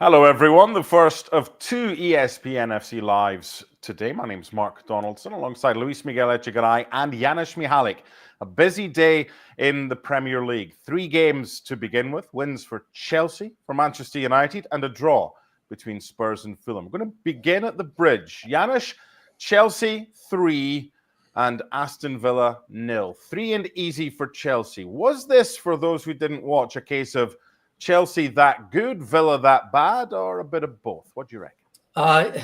Hello, everyone. The first of two ESPN FC lives today. My name's Mark Donaldson, alongside Luis Miguel Echegaray and Janusz Mihalik. A busy day in the Premier League. 3 games to begin with. Wins for Chelsea, for Manchester United, and a draw between Spurs and Fulham. We're going to begin at the bridge. Janusz, Chelsea 3 and Aston Villa 0. 3 and easy for Chelsea. Was this, for those who didn't watch, a case of Chelsea that good, Villa that bad, or a bit of both? What do you reckon?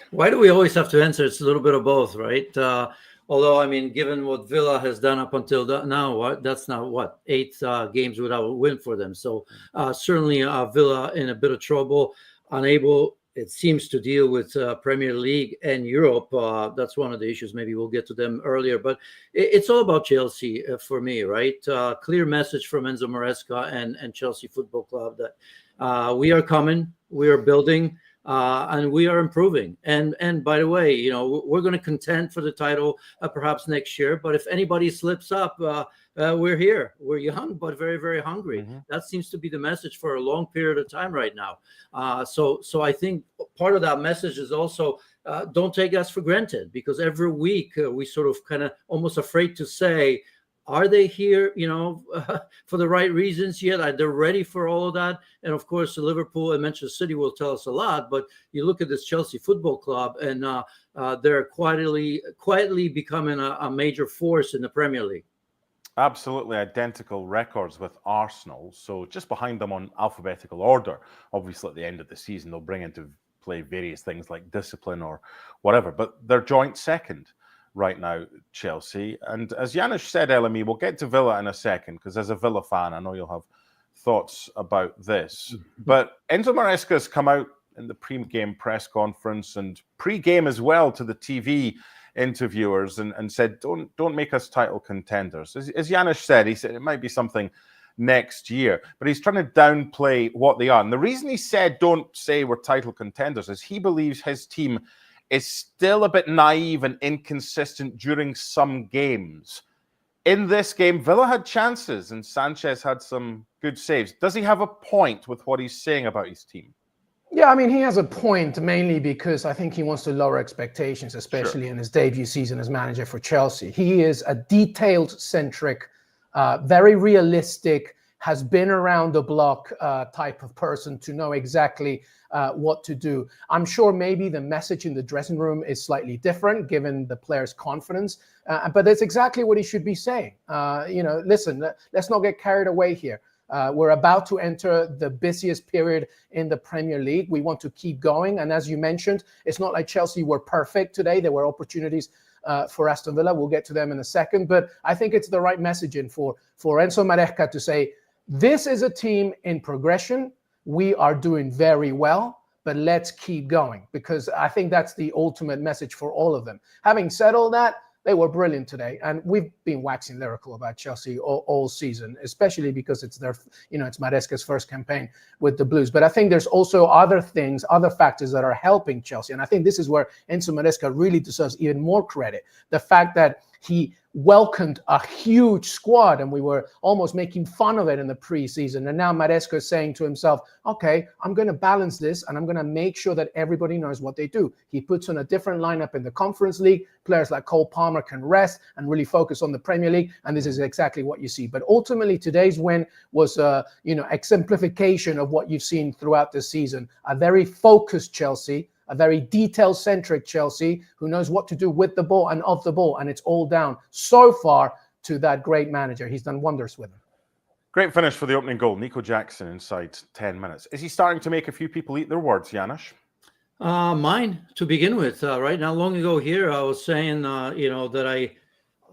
Why do we always have to answer? It's a little bit of both, right? Although, I mean, given what Villa has done up until now, that's now, 8 games without a win for them. So certainly Villa in a bit of trouble, unable, it seems, to deal with Premier League and Europe. That's one of the issues. Maybe we'll get to them earlier. But it's all about Chelsea for me, right? Clear message from Enzo Maresca and Chelsea Football Club that we are coming, we are building, and we are improving. And by the way, you know, we're going to contend for the title perhaps next year. But if anybody slips up, we're here. We're young, but very, very hungry. Mm-hmm. That seems to be the message for a long period of time right now. So I think part of that message is also don't take us for granted, because every week we sort of kind of almost afraid to say, are they here, for the right reasons yet? Are they ready for all of that? And of course, Liverpool and Manchester City will tell us a lot. But you look at this Chelsea Football Club, and they're quietly becoming a major force in the Premier League. Absolutely identical records with Arsenal. So just behind them on alphabetical order. Obviously, at the end of the season, they'll bring into play various things like discipline or whatever. But they're joint second right now, Chelsea. And as Janusz said, LME, we'll get to Villa in a second, because as a Villa fan, I know you'll have thoughts about this. But Enzo Maresca has come out in the pre-game press conference and pre-game as well to the TV interviewers and said, don't make us title contenders. As Janusz said, he said it might be something next year, but he's trying to downplay what they are. And the reason he said don't say we're title contenders is he believes his team is still a bit naive and inconsistent during some games. In this game, Villa had chances and Sanchez had some good saves. Does he have a point with what he's saying about his team? Yeah, I mean, he has a point, mainly because I think he wants to lower expectations, especially in his debut season as manager for Chelsea. He is a detailed-centric, very realistic, has been around the block type of person to know exactly what to do. I'm sure maybe the message in the dressing room is slightly different given the player's confidence, but that's exactly what he should be saying. Listen, let's not get carried away here. We're about to enter the busiest period in the Premier League. We want to keep going. And as you mentioned, it's not like Chelsea were perfect today. There were opportunities for Aston Villa. We'll get to them in a second. But I think it's the right messaging for Enzo Maresca to say, this is a team in progression. We are doing very well, but let's keep going, because I think that's the ultimate message for all of them. Having said all that, they were brilliant today, and we've been waxing lyrical about Chelsea all season, especially because it's it's Maresca's first campaign with the Blues. But I think there's also other things, other factors that are helping Chelsea, and I think this is where Enzo Maresca really deserves even more credit. The fact that he welcomed a huge squad, and we were almost making fun of it in the preseason. And now Maresca is saying to himself, okay, I'm going to balance this, and I'm going to make sure that everybody knows what they do. He puts on a different lineup in the Conference League. Players like Cole Palmer can rest and really focus on the Premier League, and this is exactly what you see. But ultimately, today's win was exemplification of what you've seen throughout the season. A very focused Chelsea, a very detail-centric Chelsea who knows what to do with the ball and off the ball, and it's all down so far to that great manager. He's done wonders with him. Great finish for the opening goal. Nico Jackson inside 10 minutes. Is he starting to make a few people eat their words, Janusz? Mine, to begin with. Right now, long ago here, I was saying, that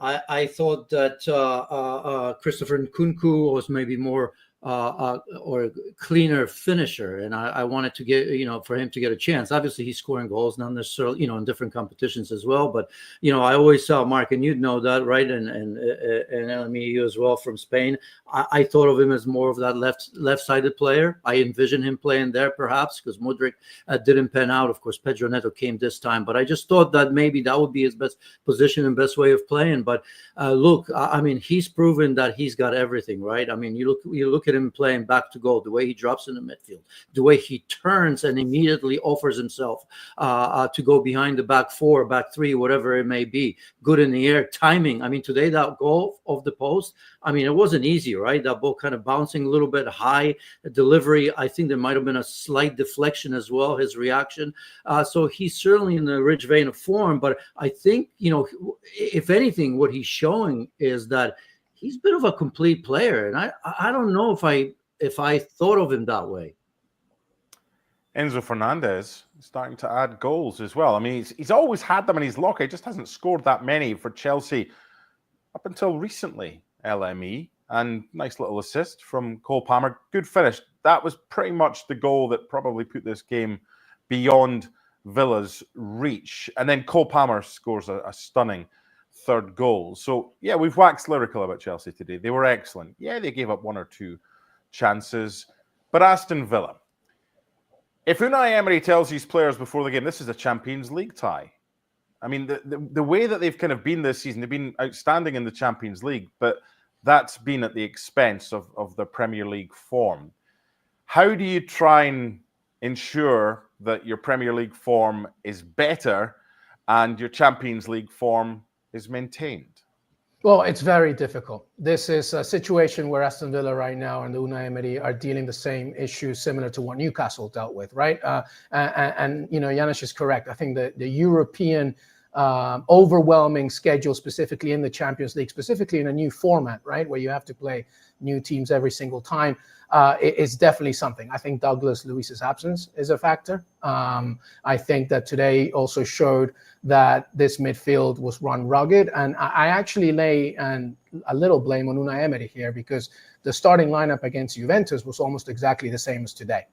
I thought that Christopher Nkunku was maybe more or cleaner finisher, and I wanted to get for him to get a chance. Obviously, he's scoring goals, not necessarily in different competitions as well. But I always saw Mark, and you'd know that, right? And LME, you as well from Spain. I thought of him as more of that left-sided player. I envisioned him playing there, perhaps, because Mudryk didn't pan out. Of course, Pedro Neto came this time, but I just thought that maybe that would be his best position and best way of playing. But look, I mean, he's proven that he's got everything, right? I mean, you look at at him playing back to goal, the way he drops in the midfield, the way he turns and immediately offers himself to go behind the back four, back three, whatever it may be. Good in the air, timing. I mean, today that goal of the post, I mean, it wasn't easy, right? That ball kind of bouncing a little bit high, delivery. I think there might have been a slight deflection as well, his reaction. So he's certainly in the rich vein of form, but I think, if anything, what he's showing is that he's a bit of a complete player, and I don't know if I thought of him that way. Enzo Fernandez starting to add goals as well. I mean, he's always had them in his locker. He just hasn't scored that many for Chelsea up until recently. LME, and nice little assist from Cole Palmer. Good finish. That was pretty much the goal that probably put this game beyond Villa's reach. And then Cole Palmer scores a stunning third goal. So, yeah, we've waxed lyrical about Chelsea today. They were excellent. Yeah, they gave up one or two chances. But Aston Villa, if Unai Emery tells his players before the game, this is a Champions League tie. I mean, the way that they've kind of been this season, they've been outstanding in the Champions League, but that's been at the expense of the Premier League form. How do you try and ensure that your Premier League form is better and your Champions League form is maintained? Well, it's very difficult. This is a situation where Aston Villa right now and Unai Emery are dealing the same issues similar to what Newcastle dealt with, right? And Janusz is correct. I think the European overwhelming schedule, specifically in the Champions League, specifically in a new format, right, where you have to play new teams every single time, is definitely something. I think Douglas Luiz's absence is a factor. I think that today also showed that this midfield was run rugged, and I actually lay a little blame on Unai Emery here, because the starting lineup against Juventus was almost exactly the same as today.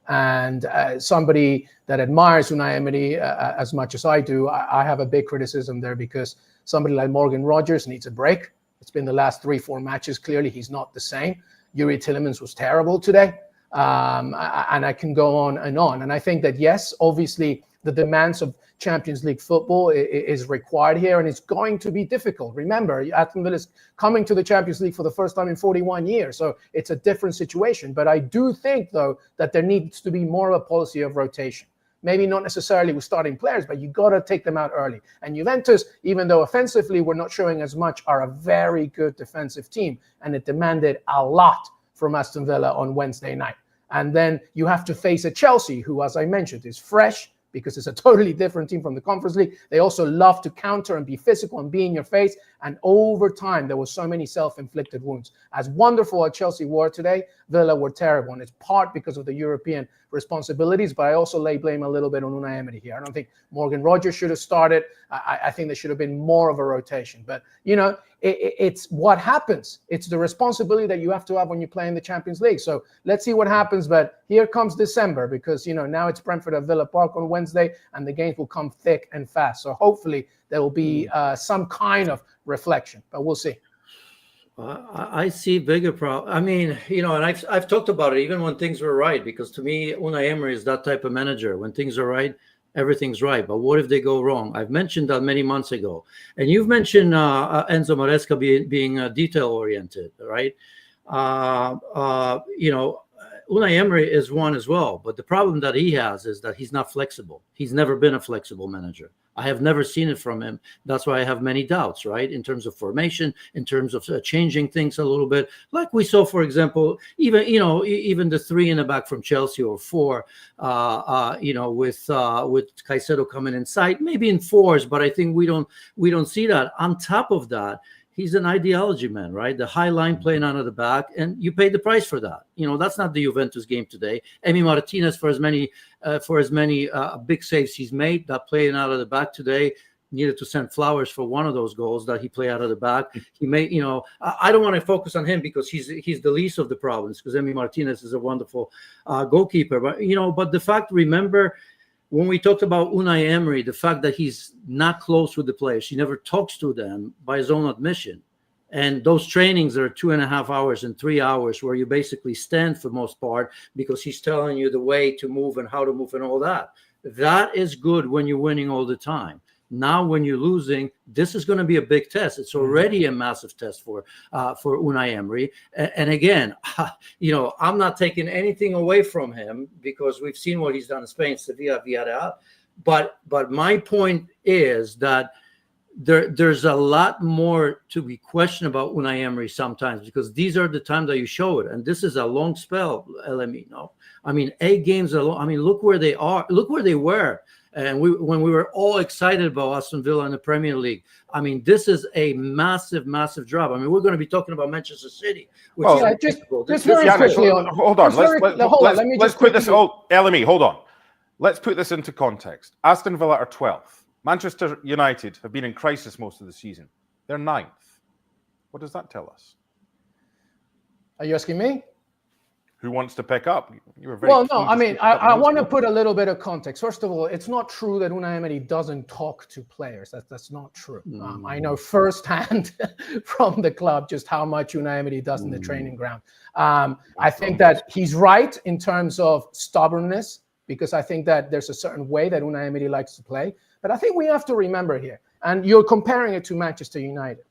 And somebody that admires Unai Emery as much as I do, I have a big criticism there, because somebody like Morgan Rogers needs a break. It's been the last 3-4 matches. Clearly, he's not the same. Yuri Tillemans was terrible today. And I can go on and on. And I think that, yes, obviously, the demands of Champions League football is required here, and it's going to be difficult. Remember, Aston Villa is coming to the Champions League for the first time in 41 years, so it's a different situation. But I do think, though, that there needs to be more of a policy of rotation. Maybe not necessarily with starting players, but you got to take them out early. And Juventus, even though offensively we're not showing as much, are a very good defensive team, and it demanded a lot from Aston Villa on Wednesday night. And then you have to face a Chelsea who, as I mentioned, is fresh, because it's a totally different team from the Conference League. They also love to counter and be physical and be in your face. And over time, there were so many self-inflicted wounds. As wonderful as Chelsea were today, Villa were terrible. And it's part because of the European responsibilities, but I also lay blame a little bit on Unai Emery here. I don't think Morgan Rogers should have started. I think there should have been more of a rotation. But, it's what happens. It's the responsibility that you have to have when you play in the Champions League. So let's see what happens. But here comes December, because, now it's Brentford at Villa Park on Wednesday, and the games will come thick and fast. So hopefully there will be some kind of reflection, but we'll see. I see bigger problem. I mean, and I've talked about it even when things were right, because to me, Unai Emery is that type of manager. When things are right, everything's right. But what if they go wrong? I've mentioned that many months ago. And you've mentioned Enzo Maresca being detail-oriented, right? Unai Emery is one as well. But the problem that he has is that he's not flexible. He's never been a flexible manager. I have never seen it from him. That's why I have many doubts, right? In terms of formation, in terms of changing things a little bit, like we saw, for example, even the 3 in the back from Chelsea, or 4, with Caicedo coming inside, maybe in 4s, but I think we don't see that. On top of that, he's an ideology man, right? The high line playing out of the back, and you pay the price for that. That's not the Juventus game today. Emi Martinez, for as many big saves he's made, that playing out of the back today, needed to send flowers for one of those goals that he played out of the back. He made, I don't want to focus on him because he's the least of the problems, because Emi Martinez is a wonderful goalkeeper. But the fact, remember, when we talked about Unai Emery, the fact that he's not close with the players, he never talks to them by his own admission. And those trainings are 2.5 hours and 3 hours where you basically stand for the most part, because he's telling you the way to move and how to move and all that. That is good when you're winning all the time. Now, when you're losing, this is going to be a big test. It's already a massive test for Unai Emery. And again, I'm not taking anything away from him because we've seen what he's done in Spain, Sevilla, Villarreal. But my point is that there's a lot more to be questioned about Unai Emery sometimes, because these are the times that you show it, and this is a long spell. LME, no, I mean 8 games alone. I mean, look where they are. Look where they were, and when we were all excited about Aston Villa in the Premier League. I mean, this is a massive, massive drop. I mean, we're going to be talking about Manchester City. Which just very quickly on. Hold on. Let's put this. LME, hold on. Let's put this into context. Aston Villa are 12th. Manchester United have been in crisis most of the season. They're 9th. What does that tell us? Are you asking me? Who wants to pick up? You were very well, no, I mean, I want to put a little bit of context. First of all, it's not true that Unai Emery doesn't talk to players. That's not true. I know firsthand from the club just how much Unai Emery does in the training ground. I think that he's right in terms of stubbornness, because I think that there's a certain way that Unai Emery likes to play. But I think we have to remember here, and you're comparing it to Manchester United.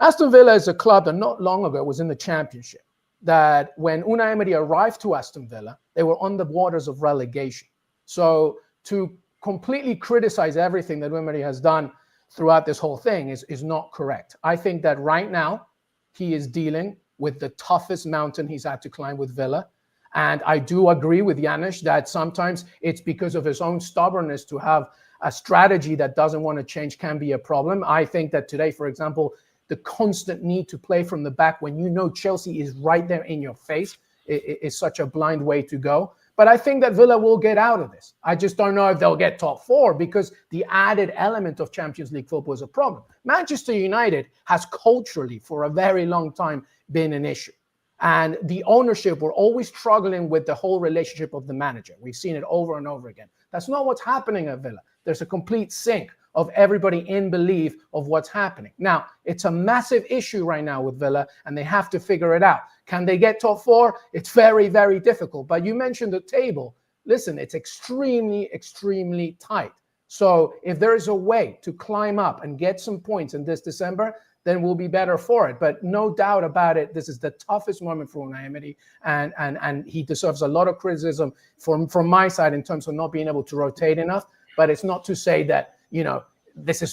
Aston Villa is a club that not long ago was in the Championship, that when Unai Emery arrived to Aston Villa, they were on the waters of relegation. So to completely criticize everything that Emery has done throughout this whole thing is not correct. I think that right now he is dealing with the toughest mountain he's had to climb with Villa. And I do agree with Janusz that sometimes it's because of his own stubbornness to have a strategy that doesn't want to change can be a problem. I think that today, for example, the constant need to play from the back when you know Chelsea is right there in your face is such a blind way to go. But I think that Villa will get out of this. I just don't know if they'll get top 4 because the added element of Champions League football is a problem. Manchester United has culturally for a very long time been an issue. And the ownership were always struggling with the whole relationship of the manager. We've seen it over and over again. That's not what's happening at Villa. There's a complete sync of everybody in belief of what's happening. Now, it's a massive issue right now with Villa, and they have to figure it out. Can they get top 4? It's very, very difficult. But you mentioned the table. Listen, it's extremely, extremely tight. So if there is a way to climb up and get some points in this December, then we'll be better for it. But no doubt about it, this is the toughest moment for Unai Emery, and he deserves a lot of criticism from my side in terms of not being able to rotate enough. But it's not to say that, it's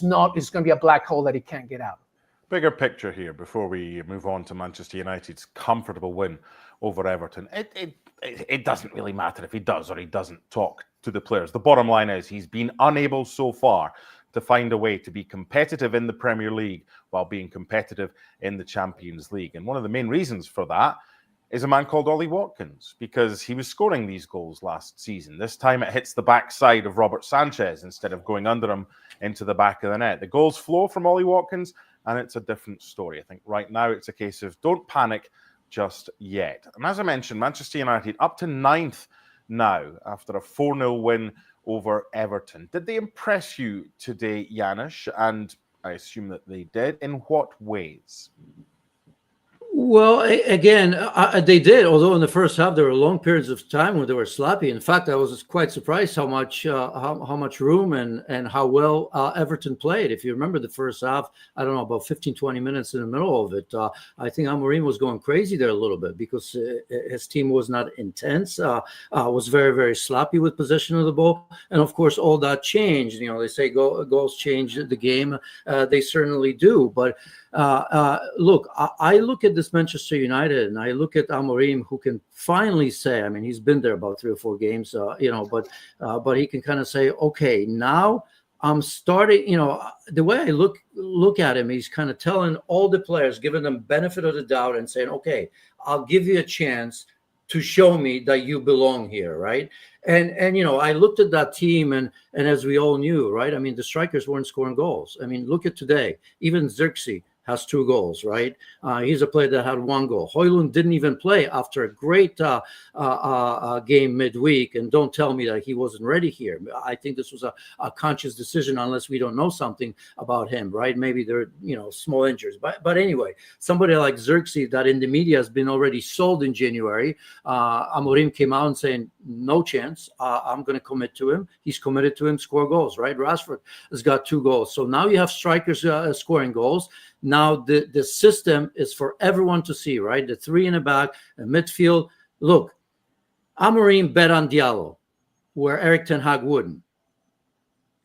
going to be a black hole that he can't get out. Bigger picture here before we move on to Manchester United's comfortable win over Everton. It doesn't really matter if he does or he doesn't talk to the players. The bottom line is he's been unable so far to find a way to be competitive in the Premier League while being competitive in the Champions League. And one of the main reasons for that is a man called Ollie Watkins, because he was scoring these goals last season. This time it hits the backside of Robert Sanchez instead of going under him into the back of the net. The goals flow from Ollie Watkins, and it's a different story. I think right now it's a case of don't panic just yet. And as I mentioned, Manchester United up to 9th now after a 4-0 win over Everton. Did they impress you today, Janusz? And I assume that they did. In what ways? Well, again, they did. Although in the first half there were long periods of time where they were sloppy. In fact, I was quite surprised how much room and how well Everton played. If you remember the first half, I don't know, about 15, 20 minutes in the middle of it, I think Amorim was going crazy there a little bit because his team was not intense, was very, very sloppy with possession of the ball. And of course, all that changed. They say goals change the game. They certainly do. But look, I look at this Manchester United and I look at Amorim, who can finally say, I mean, he's been there about 3 or 4 games, but he can kind of say, okay, now I'm starting, the way I look at him, he's kind of telling all the players, giving them benefit of the doubt and saying, okay, I'll give you a chance to show me that you belong here, right? And I looked at that team and as we all knew, right? I mean, the strikers weren't scoring goals. I mean, look at today, even Xerxes has 2 goals, right? He's a player that had 1 goal. Højlund didn't even play after a great game midweek, and don't tell me that he wasn't ready here. I think this was a conscious decision, unless we don't know something about him, right? Maybe they're, small injuries. But anyway, somebody like Xerxes that in the media has been already sold in January, Amorim came out and saying, no chance, I'm going to commit to him. He's committed to him, score goals, right? Rashford has got 2 goals. So now you have strikers scoring goals. Now the system is for everyone to see, right? The 3 in the back, the midfield. Look, Amorim bet on Diallo, where Erik ten Hag wouldn't.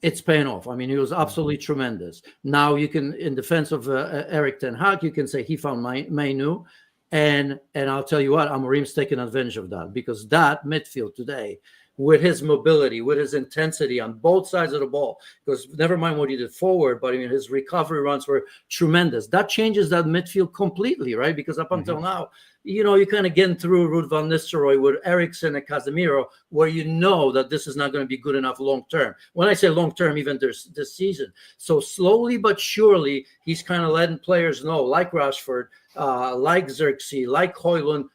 It's paying off. I mean, he was absolutely tremendous. Now you can, in defense of Erik ten Hag, you can say he found Mainu. And I'll tell you what, Amorim's taking advantage of that, because that midfield today, with his mobility, with his intensity on both sides of the ball, because never mind what he did forward, but I mean, his recovery runs were tremendous. That changes that midfield completely, right? Because up until now, you're kind of getting through Ruud van Nistelrooy with Eriksen and Casemiro, where you know that this is not going to be good enough long term. When I say long term, even this season. So slowly but surely, he's kind of letting players know, like Rashford, like Xerxes, like Højlund,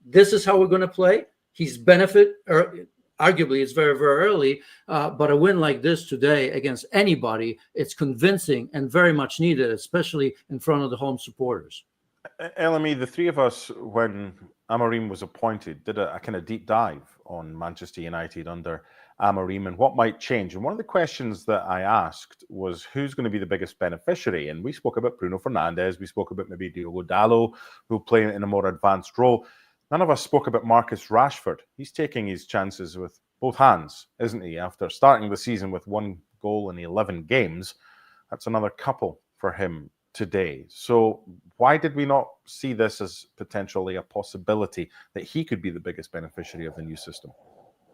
this is how we're going to play. He's arguably it's very, very early, but a win like this today against anybody, it's convincing and very much needed, especially in front of the home supporters. LME, the 3 of us, when Amorim was appointed, did a kind of deep dive on Manchester United under Amorim and what might change. And one of the questions that I asked was, who's going to be the biggest beneficiary? And we spoke about Bruno Fernandes, we spoke about maybe Diogo Dalot, who play in a more advanced role. None of us spoke about Marcus Rashford. He's taking his chances with both hands, isn't he? After starting the season with 1 goal in 11 games, that's another couple for him today. So why did we not see this as potentially a possibility that he could be the biggest beneficiary of the new system?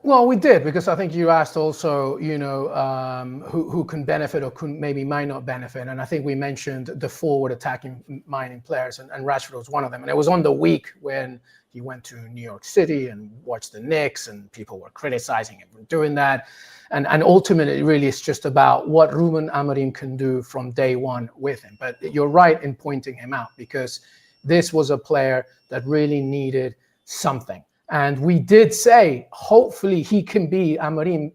Well, we did, because I think you asked also, who can benefit or might not benefit. And I think we mentioned the forward attacking minded players, and Rashford was one of them. And it was on the week when he went to New York City and watched the Knicks, and people were criticizing him for doing that. And ultimately, really, it's just about what Ruben Amorim can do from day one with him. But you're right in pointing him out, because this was a player that really needed something. And we did say, hopefully he can be, Amorim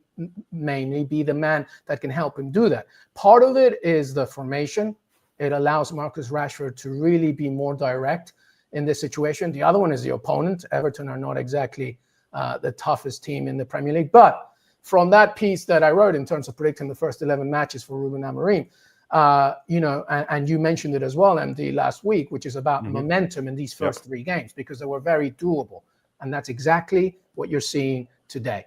mainly, be the man that can help him do that. Part of it is the formation. It allows Marcus Rashford to really be more direct in this situation. The other one is the opponent. Everton are not exactly the toughest team in the Premier League. But from that piece that I wrote in terms of predicting the first 11 matches for Ruben Amorim, and you mentioned it as well, MD, last week, which is about momentum in these first 3 games, because they were very doable. And that's exactly what you're seeing today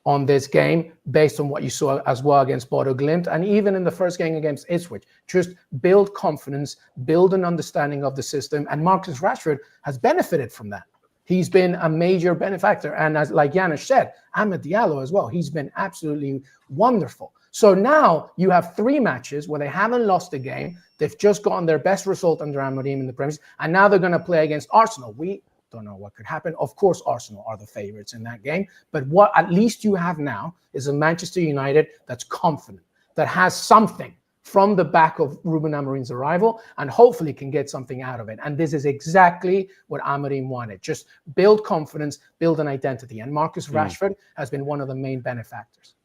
on this game, based on what you saw as well against Bodo Glimt, and even in the first game against Ipswich. Just build confidence, build an understanding of the system, and Marcus Rashford has benefited from that. He's been a major benefactor, and as like Janusz said, Amad Diallo as well. He's been absolutely wonderful. So now you have 3 matches where they haven't lost a game. They've just gotten their best result under Amorim in the Premier League, and now they're going to play against Arsenal. We don't know what could happen. Of course, Arsenal are the favorites in that game. But what at least you have now is a Manchester United that's confident, that has something from the back of Ruben Amorim's arrival, and hopefully can get something out of it. And this is exactly what Amorim wanted. Just build confidence, build an identity. And Marcus Rashford has been one of the main benefactors.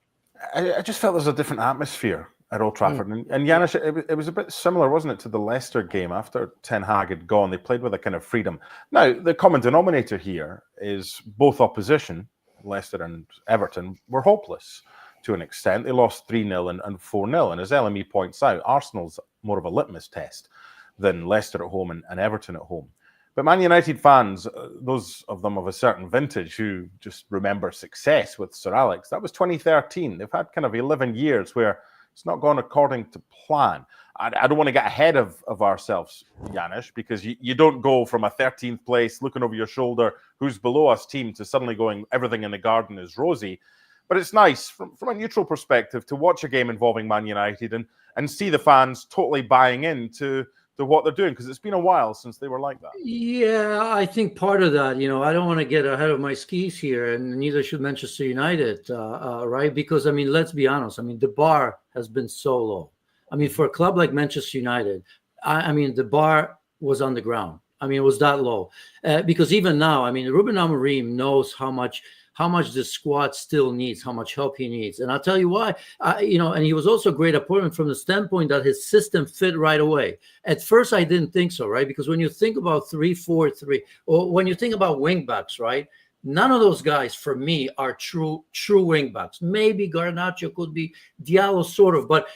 I just felt there's a different atmosphere at Old Trafford. And Janusz, it was a bit similar, wasn't it, to the Leicester game after Ten Hag had gone. They played with a kind of freedom. Now, the common denominator here is both opposition, Leicester and Everton, were hopeless to an extent. They lost 3-0 and 4-0. And as LME points out, Arsenal's more of a litmus test than Leicester at home and Everton at home. But Man United fans, those of them of a certain vintage who just remember success with Sir Alex, that was 2013. They've had kind of 11 years where it's not gone according to plan. I don't want to get ahead of ourselves, Janusz, because you don't go from a 13th place, looking over your shoulder, who's below us team, to suddenly going, everything in the garden is rosy. But it's nice, from a neutral perspective, to watch a game involving Man United and see the fans totally buying into what they're doing, because it's been a while since they were like that. Yeah, I think part of that, I don't want to get ahead of my skis here, and neither should Manchester United, right? Because, I mean, let's be honest. I mean, the bar has been so low. I mean, for a club like Manchester United, I mean, the bar was on the ground. I mean, it was that low. Because even now, I mean, Ruben Amorim knows how much the squad still needs, how much help he needs. And I'll tell you why, and he was also a great opponent from the standpoint that his system fit right away. At first, I didn't think so, right? Because when you think about 3-4-3, or when you think about wing backs, right? None of those guys, for me, are true wing backs. Maybe Garnacho could be, Diallo sort of, but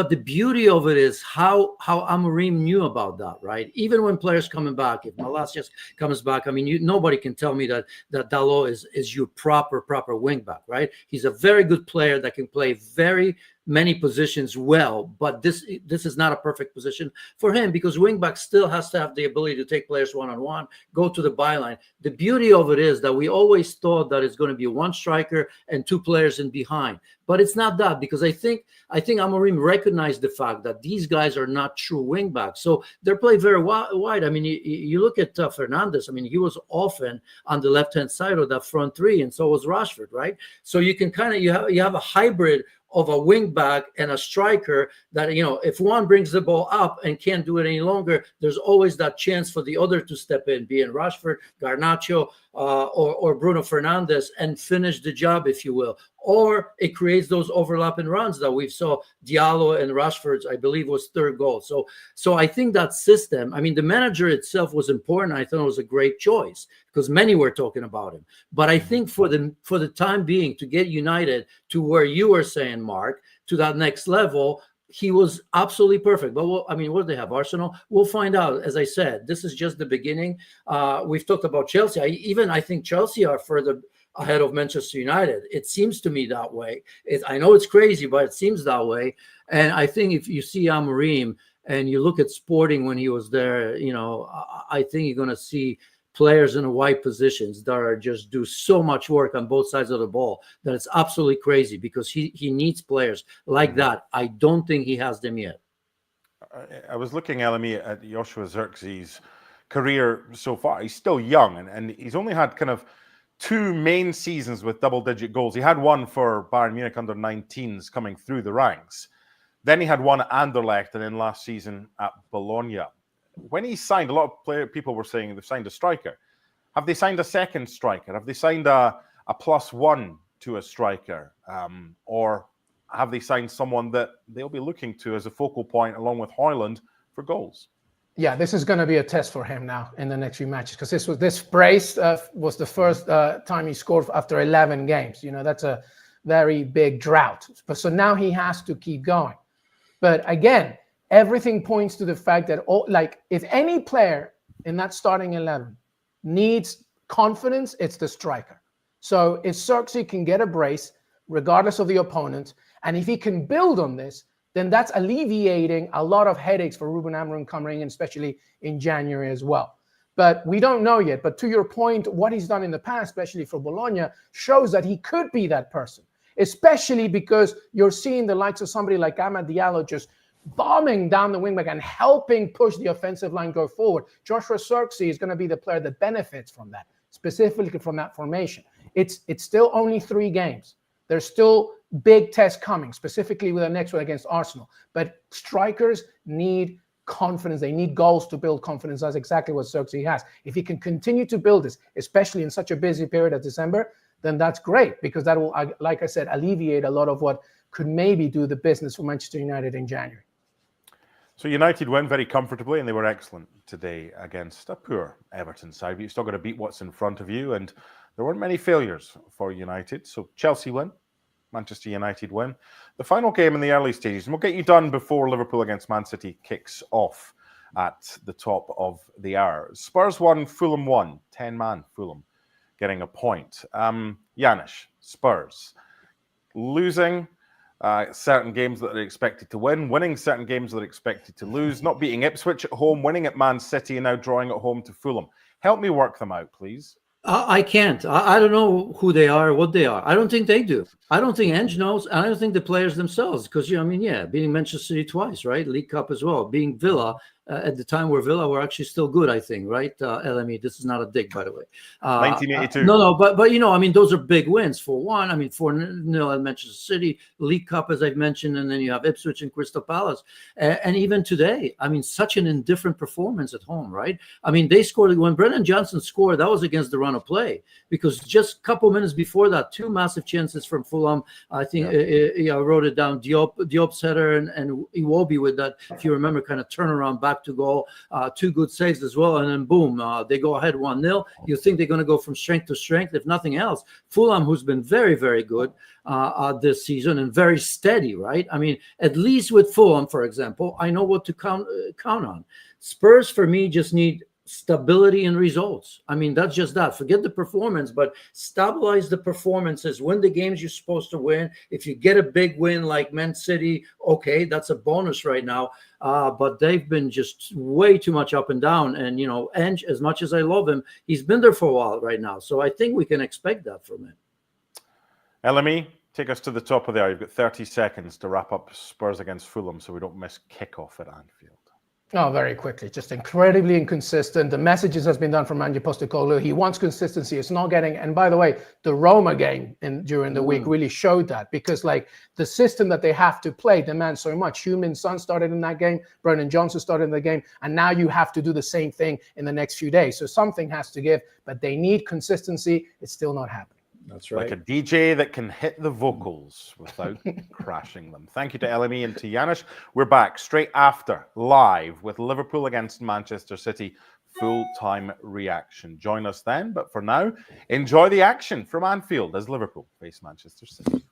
the beauty of it is how Amorim knew about that, right? Even when players coming back, if Malacias comes back, I mean, nobody can tell me that Dalot is your proper wing back, right? He's a very good player that can play very many positions well, but this is not a perfect position for him, because wingback still has to have the ability to take players one-on-one, go to the byline. The beauty of it is that we always thought that it's going to be one striker and two players in behind, but it's not that, because I think Amorim recognized the fact that these guys are not true wingbacks, so they're played very wide. I mean, you look at Fernandes. I mean, he was often on the left-hand side of that front three, and so was Rashford, right? So you can kind of you have a hybrid of a wing back and a striker that, if one brings the ball up and can't do it any longer, there's always that chance for the other to step in, be it Rashford, Garnacho, or Bruno Fernandes, and finish the job, if you will. Or it creates those overlapping runs that we saw Diallo and Rashford's, I believe, was third goal. So I think that system, I mean, the manager itself was important. I thought it was a great choice because many were talking about him. But I think for the time being, to get United to where you were saying, Mark, to that next level, he was absolutely perfect. But what do they have? Arsenal? We'll find out. As I said, this is just the beginning. We've talked about Chelsea. I think Chelsea are further ahead of Manchester United. It seems to me that way. I know it's crazy, but it seems that way. And I think if you see Amorim and you look at Sporting when he was there, I think you're going to see players in the wide positions that are just do so much work on both sides of the ball that it's absolutely crazy, because he needs players like that. I don't think he has them yet. I was looking, LME, at Joshua Zirkzee's career so far. He's still young, and he's only had kind of two main seasons with double-digit goals. He had one for Bayern Munich under 19s coming through the ranks. Then he had one at Anderlecht, and then last season at Bologna. When he signed, a lot of people were saying they've signed a striker. Have they signed a second striker? Have they signed a +1 to a striker? Or have they signed someone that they'll be looking to as a focal point along with Højlund for goals? Yeah, this is going to be a test for him now in the next few matches, because this brace was the first time he scored after 11 games. That's a very big drought. So now he has to keep going. But again, everything points to the fact that if any player in that starting 11 needs confidence, it's the striker. So if Zirkzee can get a brace, regardless of the opponent, and if he can build on this, then that's alleviating a lot of headaches for Ruben Amorim coming in, especially in January as well. But we don't know yet. But to your point, what he's done in the past, especially for Bologna, shows that he could be that person, especially because you're seeing the likes of somebody like Amad Diallo just bombing down the wingback and helping push the offensive line go forward. Joshua Zirkzee is going to be the player that benefits from that, specifically from that formation. It's still only 3 games. There's still big tests coming, specifically with the next one against Arsenal. But strikers need confidence. They need goals to build confidence. That's exactly what Zirkzee has. If he can continue to build this, especially in such a busy period as December, then that's great, because that will, like I said, alleviate a lot of what could maybe do the business for Manchester United in January. So United win very comfortably, and they were excellent today against a poor Everton side. But you've still got to beat what's in front of you, and there weren't many failures for United. So Chelsea win, Manchester United win. The final game in the early stages, and we'll get you done before Liverpool against Man City kicks off at the top of the hour. Spurs won, Fulham won. 10-man Fulham getting a point. Janusz, Spurs losing certain games that they're expected to win, winning certain games that they're expected to lose, not beating Ipswich at home, winning at Man City, and now drawing at home to Fulham. Help me work them out, please. I can't. I don't know who they are, what they are. I don't think they do. I don't think Ange knows, and I don't think the players themselves, because, beating Manchester City twice, right? League Cup as well, beating Villa, at the time where Villa were actually still good, I think, right? LME, this is not a dig, by the way. 1982. No, but you know, I mean, those are big wins. For one, I mean, 4-0 at Manchester City, League Cup, as I've mentioned, and then you have Ipswich and Crystal Palace. And even today, I mean, such an indifferent performance at home, right? I mean, they scored, when Brennan Johnson scored, that was against the run of play, because just a couple minutes before that, 2 massive chances from Fulham. I think I wrote it down. Diop's header and Iwobi with that, if you remember, kind of turnaround back to goal. 2 good saves as well, and then boom, they go ahead 1-0. You think they're going to go from strength to strength, if nothing else. Fulham, who's been very, very good this season and very steady, right? I mean, at least with Fulham, for example, I know what to count on. Spurs, for me, just need stability and results. I mean, that's just that. Forget the performance, but stabilize the performances. Win the games you're supposed to win. If you get a big win like Man City, okay, that's a bonus right now. But they've been just way too much up and down. And, you know, Ange, as much as I love him, he's been there for a while right now. So I think we can expect that from him. LME, take us to the top of the hour. You've got 30 seconds to wrap up Spurs against Fulham so we don't miss kickoff at Anfield. Oh, very quickly. Just incredibly inconsistent. The messages has been done from Ange Postecoglou. He wants consistency. It's not getting. And by the way, the Roma game during the week really showed that, because like the system that they have to play demands so much. Heung-min Son started in that game. Brennan Johnson started in the game. And now you have to do the same thing in the next few days. So something has to give, but they need consistency. It's still not happening. That's right. Like a DJ that can hit the vocals without crashing them. Thank you to LME and to Janusz. We're back straight after, live, with Liverpool against Manchester City. Full-time reaction. Join us then. But for now, enjoy the action from Anfield as Liverpool face Manchester City.